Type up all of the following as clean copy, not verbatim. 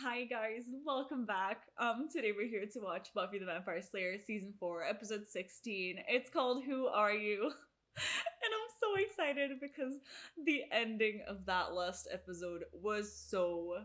Hi guys, welcome back. Today we're here to watch Buffy the Vampire Slayer season 4, episode 16. It's called Who Are You? And I'm so excited because the ending of that last episode was so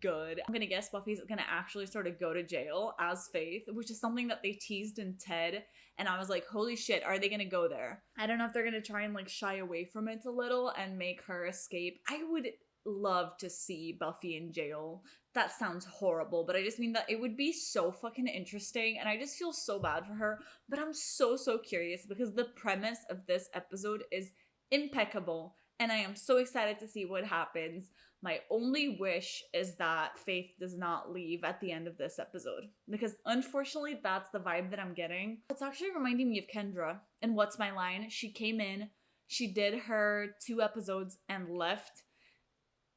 good. I'm gonna guess Buffy's gonna actually sort of go to jail as Faith, which is something that they teased in Ted, and I was like, holy shit, are they gonna go there? I don't know if they're gonna try and like shy away from it a little and make her escape. I would love to see Buffy in jail. That sounds horrible, but I just mean that it would be so fucking interesting, and I just feel so bad for her. But I'm so curious because the premise of this episode is impeccable, and I am so excited to see what happens. My only wish is that Faith does not leave at the end of this episode, because unfortunately that's the vibe that I'm getting. It's actually reminding me of Kendra and What's My Line. She came in, she did her 2 episodes and left.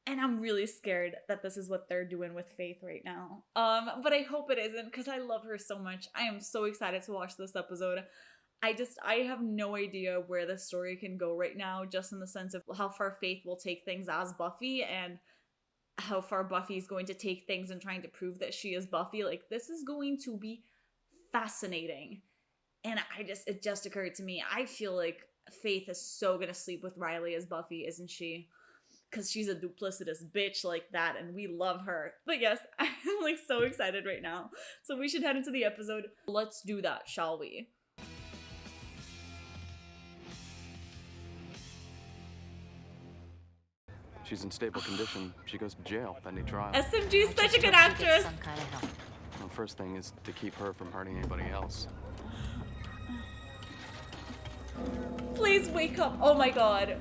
And I'm really scared that this is what they're doing with Faith right now. But I hope it isn't, because I love her so much. I am so excited to watch this episode. I have no idea where the story can go right now, just in the sense of how far Faith will take things as Buffy, and how far Buffy's going to take things and trying to prove that she is Buffy. Like, this is going to be fascinating. And it just occurred to me, I feel like Faith is so gonna sleep with Riley as Buffy, isn't she? Because she's a duplicitous bitch like that, and we love her. But yes, I'm like so excited right now. So we should head into the episode. Let's do that, shall we? She's in stable condition. She goes to jail, pending trial. SMG is such a good actress. Some kind of help. Well, first thing is to keep her from hurting anybody else. Please wake up. Oh my god.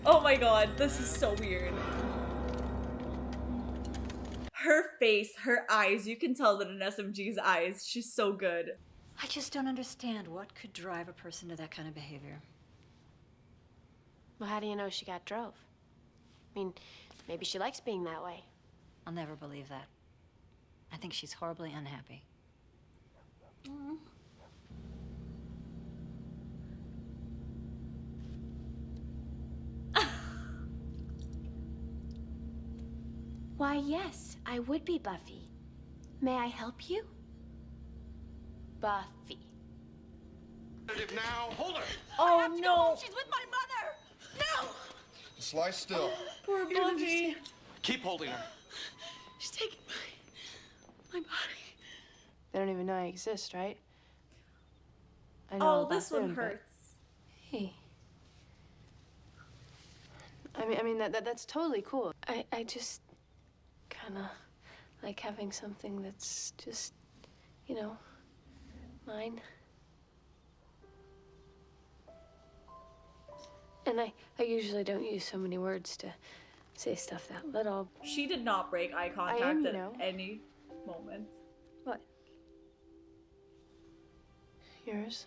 Oh my god, this is so weird. Her face, her eyes, you can tell that in SMG's eyes. She's so good. I just don't understand what could drive a person to that kind of behavior. Well, how do you know she got drove? I mean, maybe she likes being that way. I'll never believe that. I think she's horribly unhappy. Why, yes, I would be Buffy. May I help you? Buffy. Now, hold her! Oh no! She's with my mother! No! Just lie still. Poor Buffy. Keep holding her. She's taking my body. They don't even know I exist, right? I know all Oh, about this one them, but- hurts. Hey. I mean that's totally cool. I just kind of like having something that's just, you know, mine. And I usually don't use so many words to say stuff that little. She did not break eye contact am, you at know. any moment. What? Yours?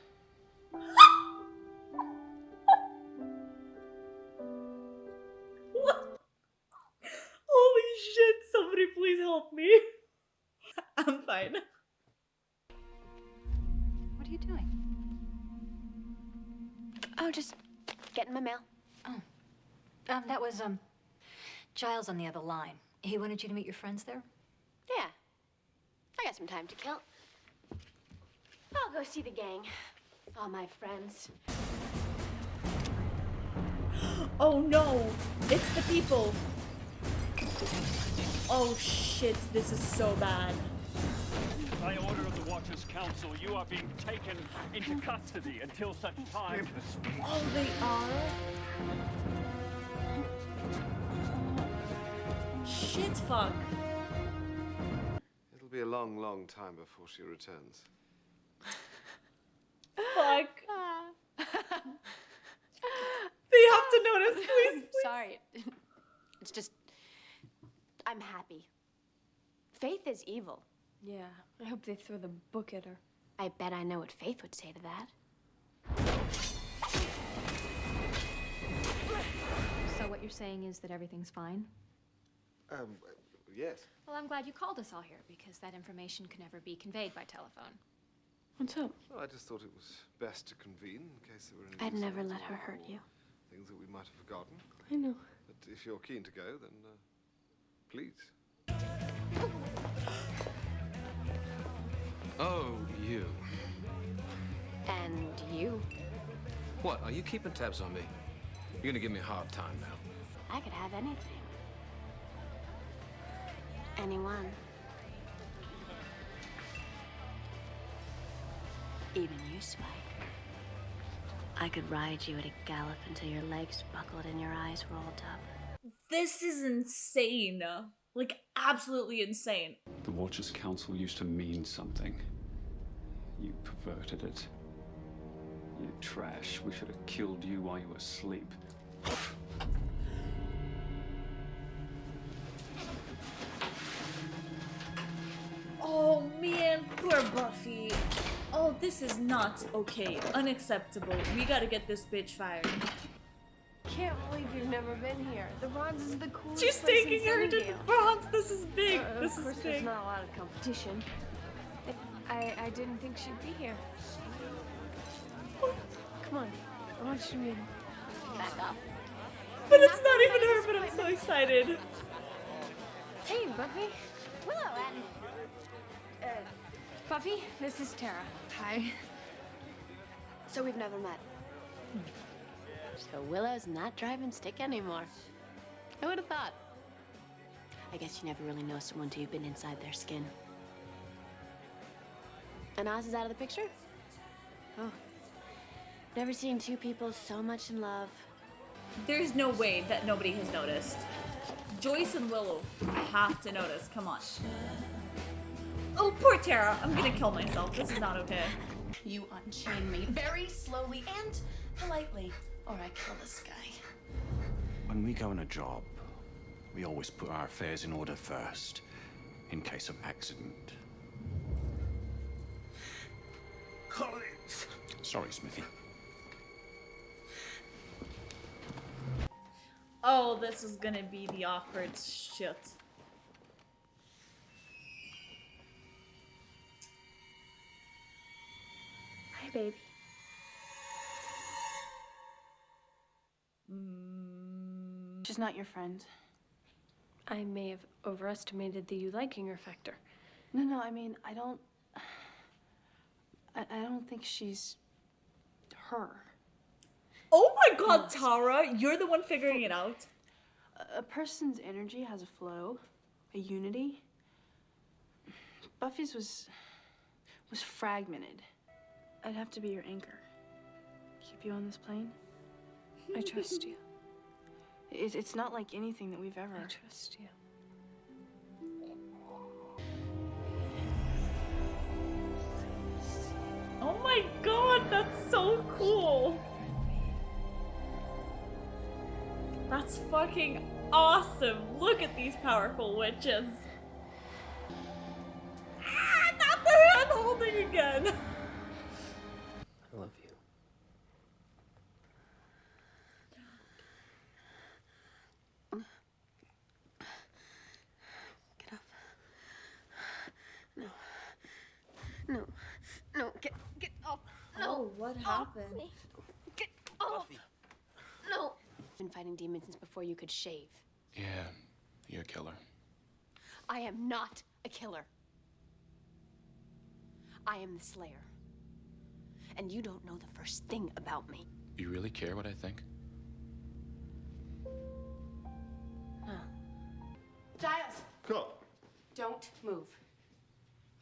Holy shit, somebody please help me. I'm fine. What are you doing? Oh, just getting my mail. That was, Giles on the other line. He wanted you to meet your friends there? Yeah. I got some time to kill. I'll go see the gang. All my friends. Oh no! It's the people! Oh shit, this is so bad. By order of the Watchers' Council, you are being taken into custody until such time. Oh, they are? Shit, fuck. It'll be a long time before she returns. Fuck. They have to notice, please. Sorry. It's just, I'm happy. Faith is evil. Yeah. I hope they throw the book at her. I bet I know what Faith would say to that. So what you're saying is that everything's fine? Yes. Well, I'm glad you called us all here, because that information can never be conveyed by telephone. What's up? Well, I just thought it was best to convene in case there were any I'd never concerns let her or hurt you. Things that we might have forgotten. I know. But if you're keen to go, then please. What, are you keeping tabs on me? You're gonna give me a hard time now. I could have anything. Anyone. Even you, Spike. I could ride you at a gallop until your legs buckled and your eyes rolled up. This is insane. Like, absolutely insane. The Watchers Council used to mean something. You perverted it. You trash. We should have killed you while you were asleep. Oh man, poor Buffy. Oh, this is not okay. Unacceptable. We gotta get this bitch fired. Can't believe you've never been here. The Bronze is the coolest She's place taking in her to the Sunnydale. Bronx. This is big. This Of course, is there's big. not a lot of competition. I didn't think she'd be here. Come on, I want you to meet her. Back off. But it's not even her, but I'm so excited. Hey, Buffy. Willow and... Buffy, this is Tara. Hi. So we've never met. So Willow's not driving stick anymore. I would have thought. I guess you never really know someone till you've been inside their skin. And Oz is out of the picture? Oh. Never seen two people so much in love. There's no way that nobody has noticed. Joyce and Willow have to notice. Come on. Oh, poor Tara. I'm gonna kill myself. This is not okay. You unchain me very slowly and politely, or I kill this guy. When we go on a job, we always put our affairs in order first, in case of accident. Sorry, Smithy. Oh, this is gonna be the awkward shit. Hi, baby. She's not your friend. I may have overestimated the you liking her factor. No, I mean, I don't think she's her. Oh my god, Tara! You're the one figuring it out. A person's energy has a flow, a unity. Buffy's was fragmented. I'd have to be your anchor. Keep you on this plane. I trust you. It's not like anything that we've ever... I trust you. Oh my god, that's so cool! That's fucking awesome! Look at these powerful witches! Ah, not the hand holding again! I love you. Get off. No, get off. No. Oh, what happened? Me. Get off. No. Been fighting demons since before you could shave. Yeah, you're a killer. I am not a killer. I am the Slayer. And you don't know the first thing about me. You really care what I think? No. Giles! Cool. Don't move.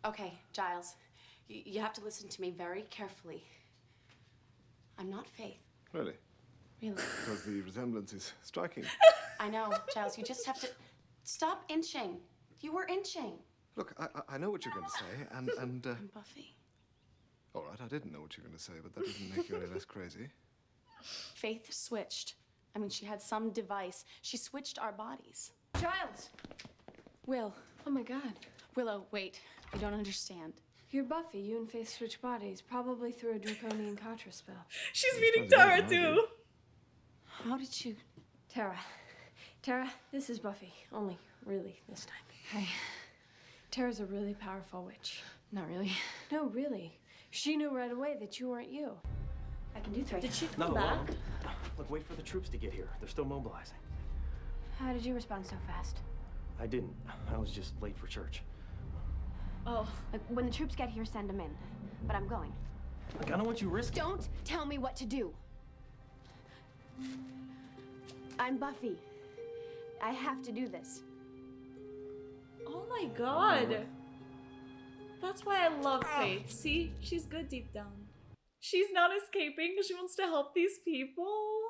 Okay, Giles, you have to listen to me very carefully. I'm not Faith. Really? Really. Because the resemblance is striking. I know, Giles, you just have to stop inching. You were inching. Look, I know what you're going to say, and I'm Buffy. all right, I didn't know what you were going to say, but that doesn't make you any less crazy. Faith switched. I mean, she had some device. She switched our bodies. Giles! Will. Oh my god. Willow, wait. You don't understand. You're Buffy. You and Faith switch bodies, probably through a draconian Contra spell. She's meeting Tara too! How did you... Tara. Tara, this is Buffy. Only, really, this time. Hi. Tara's a really powerful witch. Not really. No, really. She knew right away that you weren't you. I can do 3. Did she come Not back? alone. Look, wait for the troops to get here. They're still mobilizing. How did you respond so fast? I didn't. I was just late for church. Oh. Like, when the troops get here, send them in. But I'm going. Look, I don't want you risking. Don't tell me what to do. I'm Buffy. I have to do this. Oh my god. That's why I love Faith. See? She's good deep down. She's not escaping because she wants to help these people.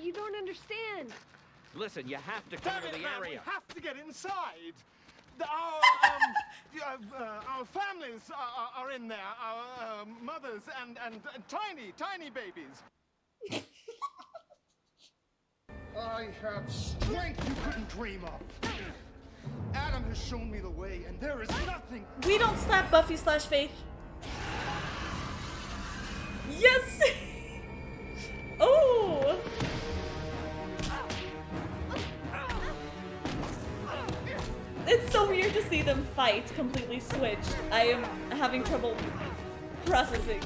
You don't understand. Listen, you have to clear the area. We have to get inside. Our families are in there. Our mothers and tiny babies. I have strength you couldn't dream of. Adam has shown me the way, and there is nothing. We don't slap Buffy / Faith. Yes! Oh! It's so weird to see them fight completely switched. I am having trouble processing.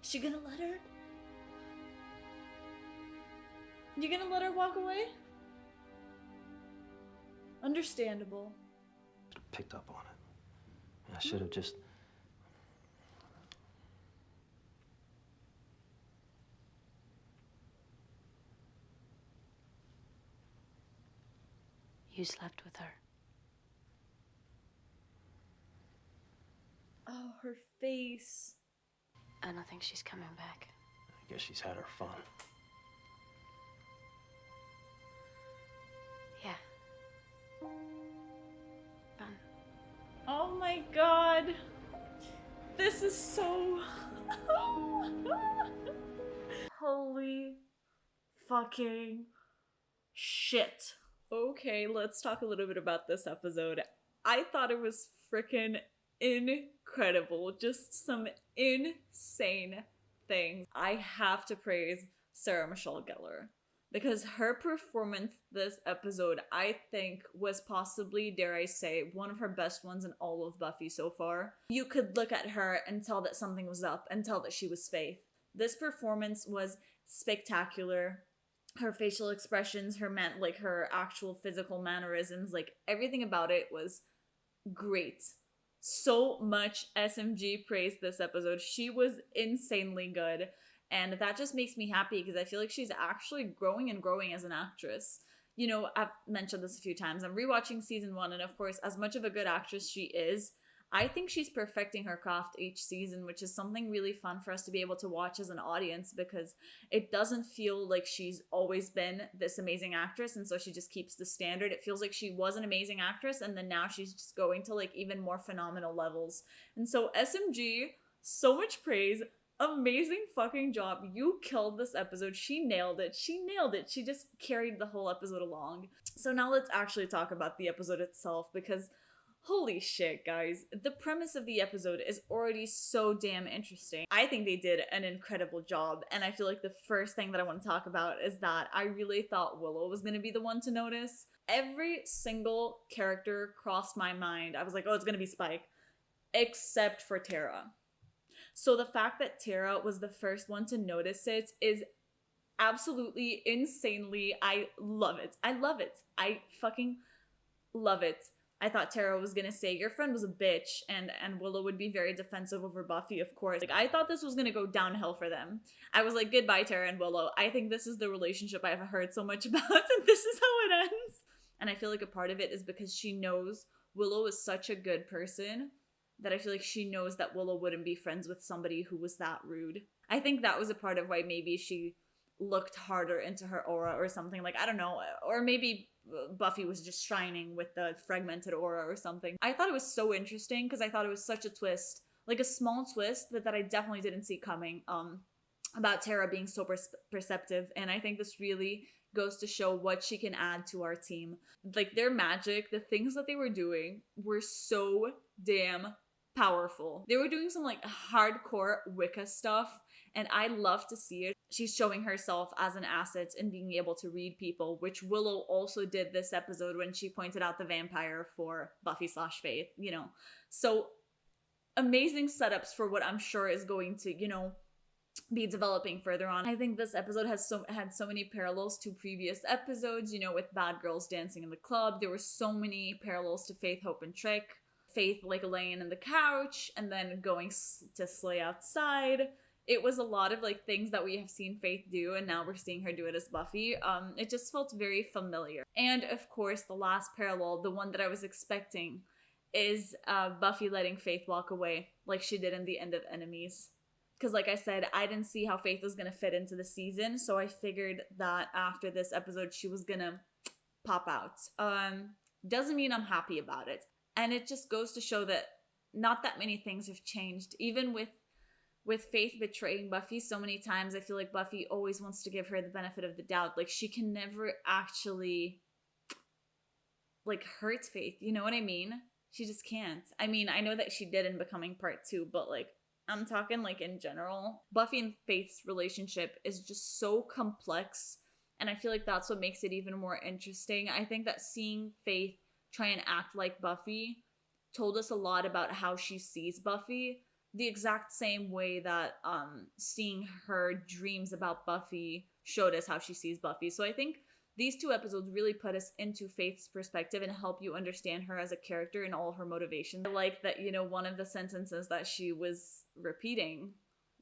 Is she gonna let her? You gonna let her walk away? Understandable. Picked up on it. I should have just... You slept with her. Oh, her face. I don't think she's coming back. I guess she's had her fun. Yeah. Fun. Oh my god. This is so... Holy fucking shit. Okay, let's talk a little bit about this episode. I thought it was freaking incredible. Just some insane things. I have to praise Sarah Michelle Gellar, because her performance this episode, I think, was possibly, dare I say, one of her best ones in all of Buffy so far. You could look at her and tell that something was up and tell that she was Faith. This performance was spectacular. Her facial expressions, her actual physical mannerisms, everything about it was great. So much SMG praised this episode. She was insanely good. And that just makes me happy because I feel like she's actually growing and growing as an actress. You know, I've mentioned this a few times. I'm rewatching season 1, and of course, as much of a good actress she is, I think she's perfecting her craft each season, which is something really fun for us to be able to watch as an audience, because it doesn't feel like she's always been this amazing actress, and so she just keeps the standard. It feels like she was an amazing actress, and then now she's just going to even more phenomenal levels. And so SMG, so much praise. Amazing fucking job. You killed this episode. She nailed it. She nailed it. She just carried the whole episode along. So now let's actually talk about the episode itself, because holy shit, guys. The premise of the episode is already so damn interesting. I think they did an incredible job, and I feel like the first thing that I want to talk about is that I really thought Willow was going to be the one to notice. Every single character crossed my mind. I was like, oh, it's going to be Spike. Except for Tara. So the fact that Tara was the first one to notice it is absolutely insanely... I love it. I love it. I fucking love it. I thought Tara was gonna say, your friend was a bitch, and Willow would be very defensive over Buffy, of course. I thought this was gonna go downhill for them. I was like, goodbye, Tara and Willow. I think this is the relationship I've heard so much about, and this is how it ends. And I feel like a part of it is because she knows Willow is such a good person that I feel like she knows that Willow wouldn't be friends with somebody who was that rude. I think that was a part of why maybe she looked harder into her aura or something. I don't know. Or maybe Buffy was just shining with the fragmented aura or something. I thought it was so interesting because I thought it was such a twist. A small twist that I definitely didn't see coming. About Tara being so perceptive. And I think this really goes to show what she can add to our team. Their magic, the things that they were doing were so damn powerful. They were doing some hardcore Wicca stuff, and I love to see it. She's showing herself as an asset and being able to read people, which Willow also did this episode when she pointed out the vampire for Buffy / Faith, So amazing setups for what I'm sure is going to, be developing further on. I think this episode had so many parallels to previous episodes, with bad girls dancing in the club. There were so many parallels to Faith, Hope, and Trick. Faith like laying in the couch and then going to slay outside. It was a lot of like things that we have seen Faith do, and now we're seeing her do it as Buffy. It just felt very familiar. And of course, the last parallel, the one that I was expecting, is Buffy letting Faith walk away like she did in the end of Enemies. Because like I said, I didn't see how Faith was going to fit into the season, so I figured that after this episode she was going to pop out. Doesn't mean I'm happy about it. And it just goes to show that not that many things have changed. Even with Faith betraying Buffy so many times, I feel like Buffy always wants to give her the benefit of the doubt. Like, she can never actually like hurt Faith, you know what I mean? She just can't. I mean, I know that she did in Becoming Part 2, but like, I'm talking like in general. Buffy and Faith's relationship is just so complex, and I feel like that's what makes it even more interesting. I think that seeing Faith try and act like Buffy told us a lot about how she sees Buffy, the exact same way that seeing her dreams about Buffy showed us how she sees Buffy. So I think these two episodes really put us into Faith's perspective and help you understand her as a character and all her motivations. I like that, you know, one of the sentences that she was repeating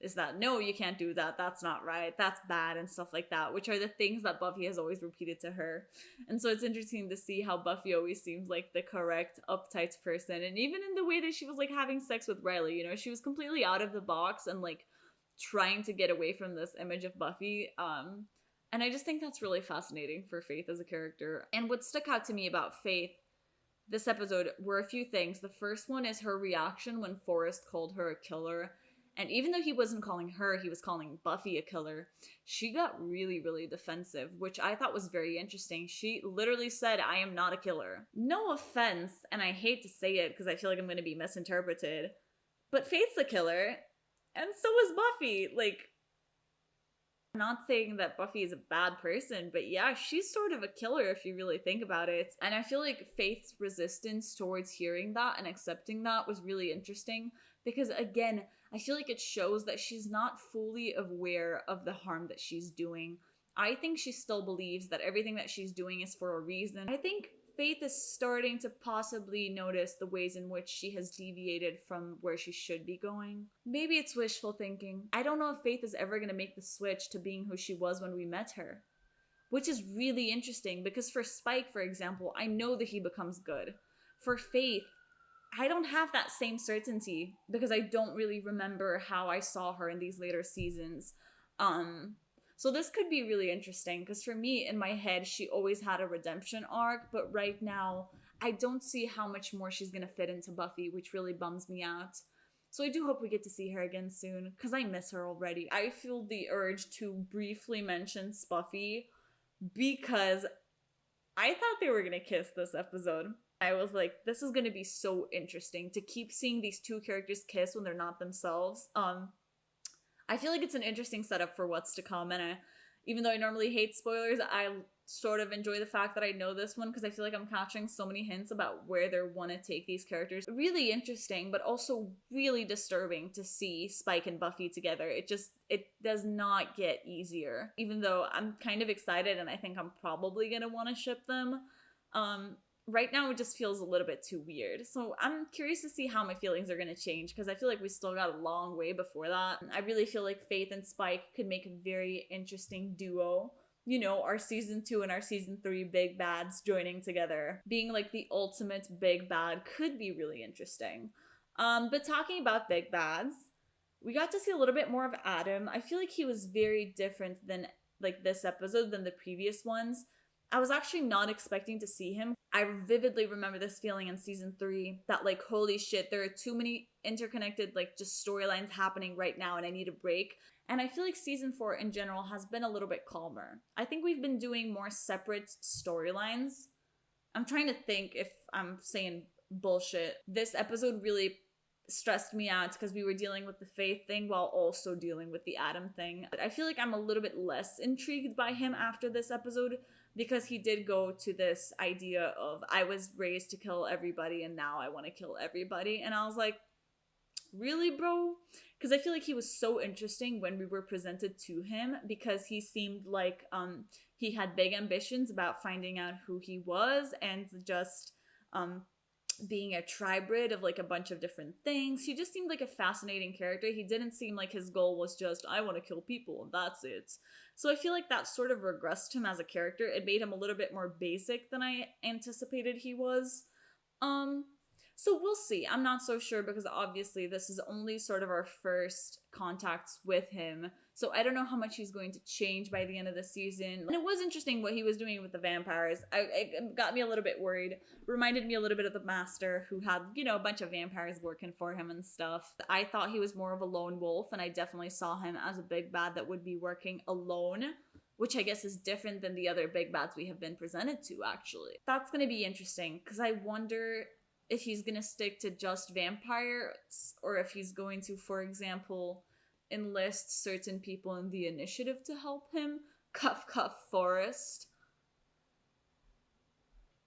is that, no, you can't do that, that's not right, that's bad, and stuff like that, which are the things that Buffy has always repeated to her. And so it's interesting to see how Buffy always seems like the correct, uptight person. And even in the way that she was like having sex with Riley, you know, she was completely out of the box and like trying to get away from this image of Buffy. And I just think that's really fascinating for Faith as a character. And what stuck out to me about Faith this episode were a few things. The first one is her reaction when Forrest called her a killer. And even though he wasn't calling her, he was calling Buffy a killer, she got really, really defensive, which I thought was very interesting. She literally said, I am not a killer. No offense, and I hate to say it because I feel like I'm going to be misinterpreted, but Faith's a killer, and so is Buffy. Like, I'm not saying that Buffy is a bad person, but yeah, she's sort of a killer if you really think about it. And I feel like Faith's resistance towards hearing that and accepting that was really interesting because, again, I feel like it shows that she's not fully aware of the harm that she's doing. I think she still believes that everything that she's doing is for a reason. I think Faith is starting to possibly notice the ways in which she has deviated from where she should be going. Maybe it's wishful thinking. I don't know if Faith is ever going to make the switch to being who she was when we met her. Which is really interesting because for Spike, for example, I know that he becomes good. For Faith, I don't have that same certainty because I don't really remember how I saw her in these later seasons. So this could be really interesting because for me, in my head, she always had a redemption arc, but right now, I don't see how much more she's going to fit into Buffy, which really bums me out. So I do hope we get to see her again soon because I miss her already. I feel the urge to briefly mention Buffy because I thought they were going to kiss this episode. I was like, this is going to be so interesting to keep seeing these two characters kiss when they're not themselves. I feel like it's an interesting setup for what's to come, and even though I normally hate spoilers, I sort of enjoy the fact that I know this one because I feel like I'm catching so many hints about where they want to take these characters. Really interesting, but also really disturbing to see Spike and Buffy together. It does not get easier, even though I'm kind of excited and I think I'm probably going to want to ship them. Right now it just feels a little bit too weird. So I'm curious to see how my feelings are going to change because I feel like we still got a long way before that. I really feel like Faith and Spike could make a very interesting duo. You know, our season 2 and our season 3 big bads joining together. Being like the ultimate big bad could be really interesting. But talking about big bads, we got to see a little bit more of Adam. I feel like he was very different than like this episode than the previous ones. I was actually not expecting to see him. I vividly remember this feeling in season 3 that like, holy shit, there are too many interconnected like just storylines happening right now and I need a break. And I feel like season 4 in general has been a little bit calmer. I think we've been doing more separate storylines. I'm trying to think if I'm saying bullshit. This episode really stressed me out because we were dealing with the Faith thing while also dealing with the Adam thing. But I feel like I'm a little bit less intrigued by him after this episode because he did go to this idea of I was raised to kill everybody and now I want to kill everybody. And I was like, really, bro? Because I feel like he was so interesting when we were presented to him because he seemed like he had big ambitions about finding out who he was and just being a tribrid of like a bunch of different things. He just seemed like a fascinating character. He didn't seem like his goal was just, I want to kill people and that's it. So I feel like that sort of regressed him as a character. It made him a little bit more basic than I anticipated he was. So we'll see. I'm not so sure because obviously this is only sort of our first contacts with him. So I don't know how much he's going to change by the end of the season. And it was interesting what he was doing with the vampires. It got me a little bit worried. Reminded me a little bit of the Master who had, you know, a bunch of vampires working for him and stuff. I thought he was more of a lone wolf, and I definitely saw him as a big bad that would be working alone, which I guess is different than the other big bads we have been presented to, actually. That's going to be interesting because I wonder if he's going to stick to just vampires or if he's going to, for example, enlist certain people in the initiative to help him. Cuff Cuff Forest.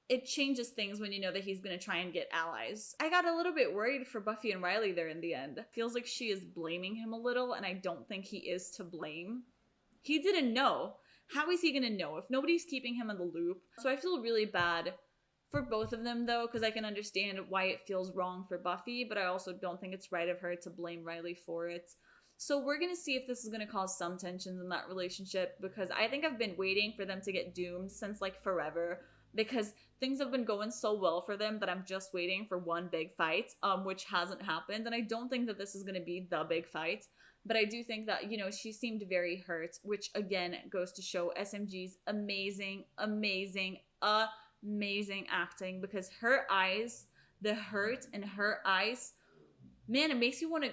It changes things when you know that he's going to try and get allies. I got a little bit worried for Buffy and Riley there in the end. Feels like she is blaming him a little, and I don't think he is to blame. He didn't know. How is he going to know if nobody's keeping him in the loop? So I feel really bad for both of them, though, because I can understand why it feels wrong for Buffy, but I also don't think it's right of her to blame Riley for it. So we're going to see if this is going to cause some tensions in that relationship, because I think I've been waiting for them to get doomed since, like, forever, because things have been going so well for them that I'm just waiting for one big fight, which hasn't happened, and I don't think that this is going to be the big fight, but I do think that, you know, she seemed very hurt, which, again, goes to show SMG's amazing acting, because her eyes, the hurt in her eyes, man, it makes you want to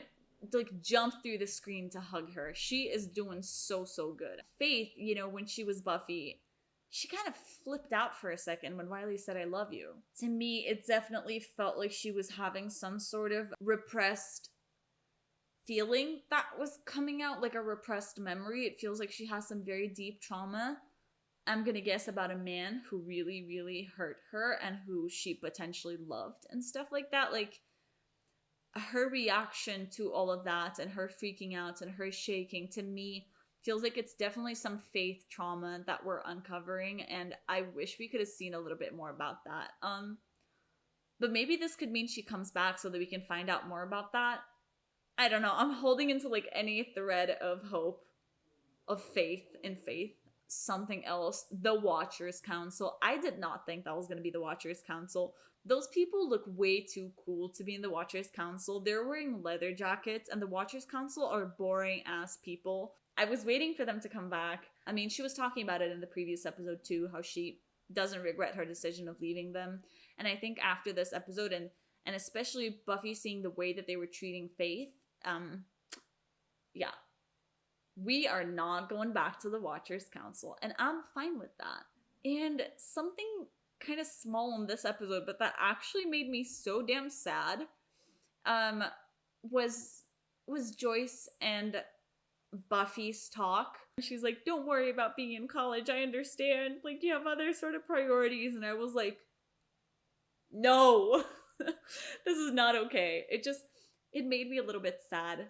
like jump through the screen to hug her. She is doing so good. Faith, you know, when she was Buffy, she kind of flipped out for a second when Riley said I love you. To me, it definitely felt like she was having some sort of repressed feeling that was coming out, like a repressed memory. It feels like she has some very deep trauma, I'm gonna guess, about a man who really hurt her and who she potentially loved and stuff like that. Like, her reaction to all of that and her freaking out and her shaking, to me, feels like it's definitely some Faith trauma that we're uncovering, and I wish we could have seen a little bit more about that. But maybe this could mean she comes back so that we can find out more about that. I don't know. I'm holding into like any thread of hope, of faith in Faith. Something else, the Watchers Council. I did not think that was going to be the Watchers Council. Those people look way too cool to be in the Watchers Council. They're wearing leather jackets, and the Watchers Council are boring ass people. I was waiting for them to come back. I mean, she was talking about it in the previous episode too, how she doesn't regret her decision of leaving them. And I think after this episode, and especially Buffy seeing the way that they were treating Faith, yeah. We are not going back to the Watchers Council, and I'm fine with that. And something kind of small in this episode, but that actually made me so damn sad, was Joyce and Buffy's talk. She's like, don't worry about being in college, I understand. Like, you have other sort of priorities. And I was like, no, this is not okay. It made me a little bit sad.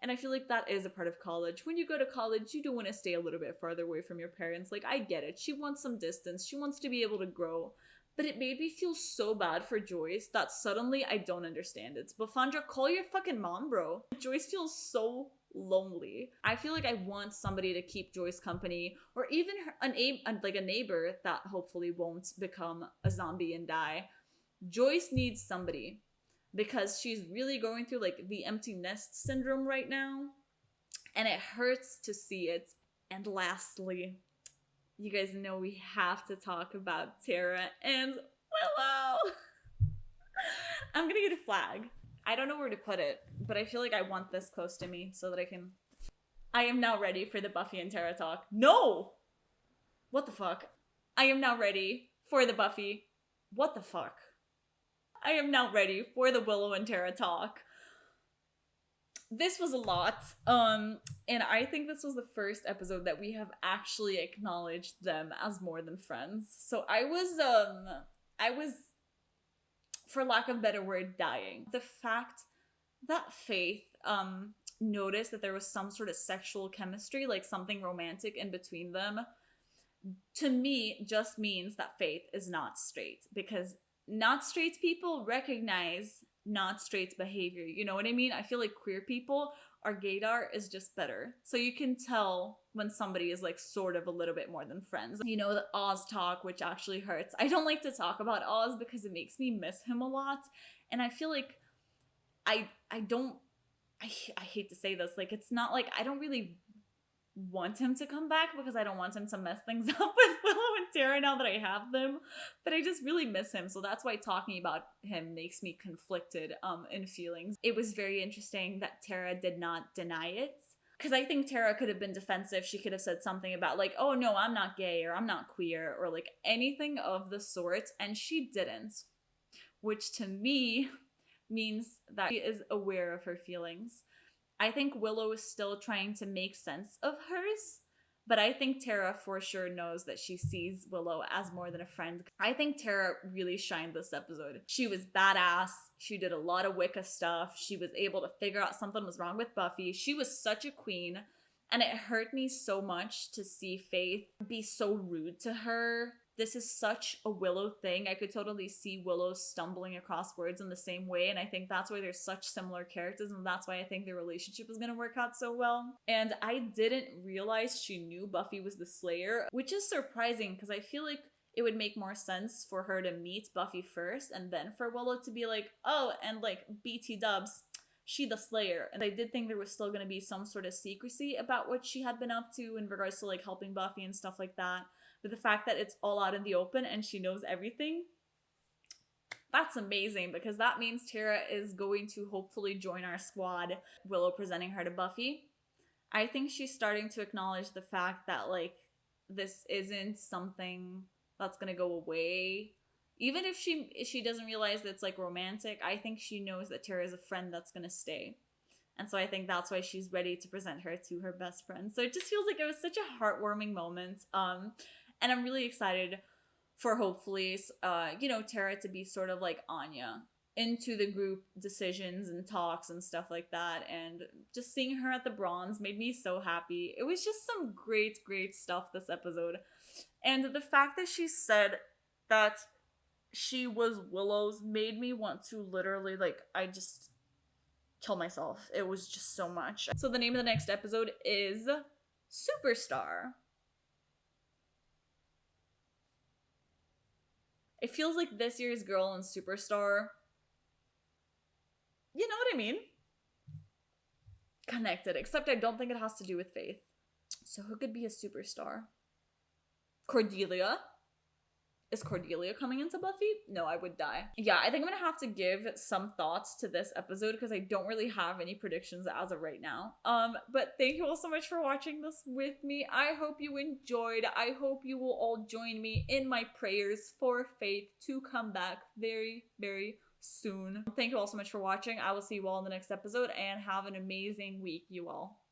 And I feel like that is a part of college. When you go to college, you do want to stay a little bit farther away from your parents. Like, I get it. She wants some distance. She wants to be able to grow. But it made me feel so bad for Joyce that suddenly I don't understand it. Buffandra, call your fucking mom, bro. Joyce feels so lonely. I feel like I want somebody to keep Joyce company, or even a neighbor that hopefully won't become a zombie and die. Joyce needs somebody, because she's really going through like the empty nest syndrome right now, and it hurts to see it. And lastly, you guys know we have to talk about Tara and Willow. I'm gonna get a flag. I don't know where to put it, but I feel like I want this close to me so that I am now ready for the Buffy and Tara talk. No! What the fuck? I am now ready for the Buffy. What the fuck? I am now ready for the Willow and Tara talk. This was a lot, and I think this was the first episode that we have actually acknowledged them as more than friends. So I was, for lack of a better word, dying. The fact that Faith noticed that there was some sort of sexual chemistry, like something romantic in between them, to me just means that Faith is not straight, because not straight people recognize not straight behavior. You know what I mean? I feel like queer people, our gaydar is just better. So you can tell when somebody is like sort of a little bit more than friends. You know, the Oz talk, which actually hurts. I don't like to talk about Oz because it makes me miss him a lot. And I feel like I hate to say this, like, it's not like I don't really want him to come back because I don't want him to mess things up with Willow and Tara now that I have them, but I just really miss him, so that's why talking about him makes me conflicted in feelings. It was very interesting that Tara did not deny it, because I think Tara could have been defensive. She could have said something about like, oh no, I'm not gay, or I'm not queer, or like anything of the sort, and she didn't, which to me means that she is aware of her feelings. I think Willow is still trying to make sense of hers, but I think Tara for sure knows that she sees Willow as more than a friend. I think Tara really shined this episode. She was badass. She did a lot of Wicca stuff. She was able to figure out something was wrong with Buffy. She was such a queen, and it hurt me so much to see Faith be so rude to her. This is such a Willow thing. I could totally see Willow stumbling across words in the same way, and I think that's why they're such similar characters, and that's why I think their relationship is gonna work out so well. And I didn't realize she knew Buffy was the Slayer, which is surprising because I feel like it would make more sense for her to meet Buffy first and then for Willow to be like, oh, and like BT dubs, she the Slayer. And I did think there was still gonna be some sort of secrecy about what she had been up to in regards to like helping Buffy and stuff like that. But the fact that it's all out in the open and she knows everything, that's amazing, because that means Tara is going to hopefully join our squad, Willow presenting her to Buffy. I think she's starting to acknowledge the fact that like this isn't something that's gonna go away. Even if she doesn't realize that it's like romantic, I think she knows that Tara is a friend that's gonna stay. And so I think that's why she's ready to present her to her best friend. So it just feels like it was such a heartwarming moment. And I'm really excited for hopefully, you know, Tara to be sort of like Anya into the group decisions and talks and stuff like that. And just seeing her at the bronze made me so happy. It was just some great, great stuff this episode. And the fact that she said that she was Willow's made me want to literally, like, I just kill myself. It was just so much. So the name of the next episode is Superstar. It feels like this year's Girl and Superstar, you know what I mean? Connected, except I don't think it has to do with Faith. So who could be a superstar? Cordelia? Is Cordelia coming into Buffy? No, I would die. Yeah, I think I'm gonna have to give some thoughts to this episode because I don't really have any predictions as of right now. But thank you all so much for watching this with me. I hope you enjoyed. I hope you will all join me in my prayers for Faith to come back very, very soon. Thank you all so much for watching. I will see you all in the next episode, and have an amazing week, you all.